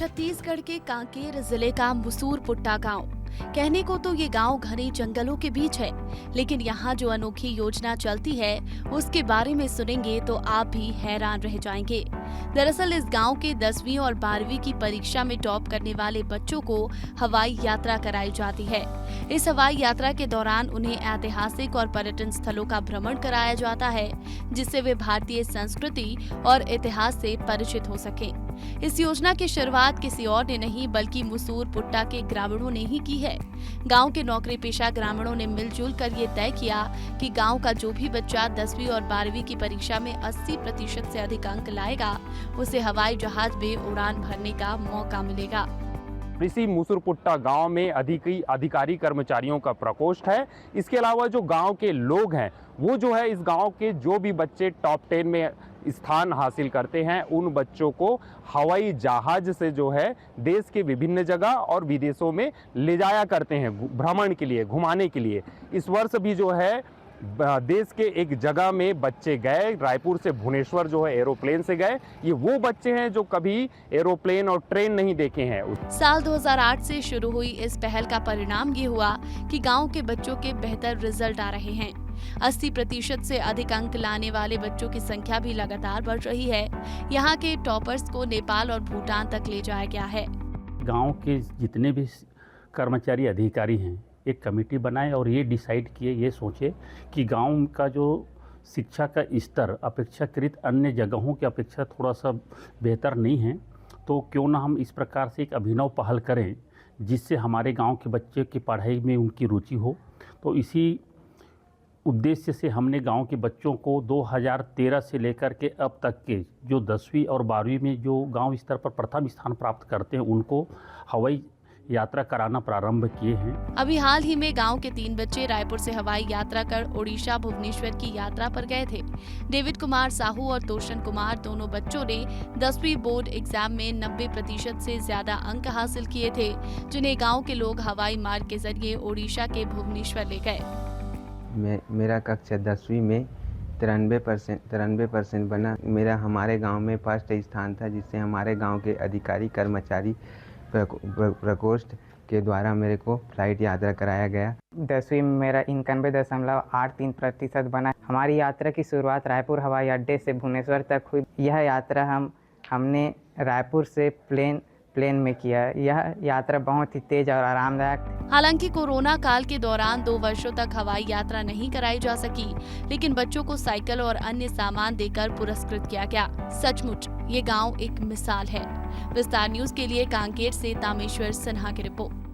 छत्तीसगढ़ के कांकेर जिले का मुसूर पुट्टा गांव। कहने को तो ये गांव घने जंगलों के बीच है, लेकिन यहाँ जो अनोखी योजना चलती है उसके बारे में सुनेंगे तो आप भी हैरान रह जाएंगे। दरअसल इस गांव के 10वीं और 12वीं की परीक्षा में टॉप करने वाले बच्चों को हवाई यात्रा कराई जाती है। इस हवाई यात्रा के दौरान उन्हें ऐतिहासिक और पर्यटन स्थलों का भ्रमण कराया जाता है, जिससे वे भारतीय संस्कृति और इतिहास से परिचित हो सकें। इस योजना की शुरुआत किसी और ने नहीं बल्कि मुसूर पुट्टा के ग्रामीणों ने ही की है। गांव के नौकरी पेशा ग्रामीणों ने मिलजुल कर ये तय किया कि गांव का जो भी बच्चा 10वीं और 12वीं की परीक्षा में 80% से अधिक अंक लाएगा, उसे हवाई जहाज में उड़ान भरने का मौका मिलेगा। इसी मुसूर पुट्टा गांव में अधिकारी कर्मचारियों का प्रकोष्ठ है। इसके अलावा जो गांव के लोग हैं वो जो है इस गांव के जो भी बच्चे टॉप 10 में स्थान हासिल करते हैं उन बच्चों को हवाई जहाज से जो है देश के विभिन्न जगह और विदेशों में ले जाया करते हैं भ्रमण के लिए, घुमाने के लिए। इस वर्ष भी जो है देश के एक जगह में बच्चे गए, रायपुर से भुवनेश्वर जो है एरोप्लेन से गए। ये वो बच्चे हैं जो कभी एरोप्लेन और ट्रेन नहीं देखे हैं। साल 2008 से शुरू हुई इस पहल का परिणाम ये हुआ कि गांव के बच्चों के बेहतर रिजल्ट आ रहे हैं। 80% से अधिक अंक लाने वाले बच्चों की संख्या भी लगातार बढ़ रही है। यहाँ के टॉपर्स को नेपाल और भूटान तक ले जाया गया है। गांव के जितने भी कर्मचारी अधिकारी हैं एक कमेटी बनाए और ये डिसाइड किए, ये सोचे कि गांव का जो शिक्षा का स्तर अपेक्षाकृत अन्य जगहों की अपेक्षा थोड़ा सा बेहतर नहीं है, तो क्यों ना हम इस प्रकार से एक अभिनव पहल करें जिससे हमारे गांव के बच्चे की पढ़ाई में उनकी रुचि हो। तो इसी उद्देश्य से हमने गांव के बच्चों को 2013 से लेकर के अब तक के जो 10वीं और 12वीं में जो गांव स्तर पर प्रथम स्थान प्राप्त करते हैं उनको हवाई यात्रा कराना प्रारंभ किए हैं। अभी हाल ही में गांव के 3 बच्चे रायपुर से हवाई यात्रा कर ओडिशा भुवनेश्वर की यात्रा पर गए थे। डेविड कुमार साहू और तोशन कुमार दोनों बच्चों ने 10वीं बोर्ड एग्जाम में 90% से ज्यादा अंक हासिल किए थे, जिन्हें गाँव के लोग हवाई मार्ग के जरिए ओडिशा के भुवनेश्वर ले गए। मेरा कक्षा 10वीं में 93% बना। मेरा हमारे गांव में फर्स्ट स्थान था, जिससे हमारे गांव के अधिकारी कर्मचारी प्रकोष्ठ के द्वारा मेरे को फ्लाइट यात्रा कराया गया। 10वीं में मेरा 91.83% बना। हमारी यात्रा की शुरुआत रायपुर हवाई अड्डे से भुवनेश्वर तक हुई। यह यात्रा हमने रायपुर से प्लेन में किया। यह यात्रा बहुत ही तेज और आरामदायक। हालांकि कोरोना काल के दौरान 2 वर्षों तक हवाई यात्रा नहीं कराई जा सकी, लेकिन बच्चों को साइकिल और अन्य सामान देकर पुरस्कृत किया गया। सचमुच ये गांव एक मिसाल है। विस्तार न्यूज के लिए कांकेर से तामेश्वर सिन्हा की रिपोर्ट।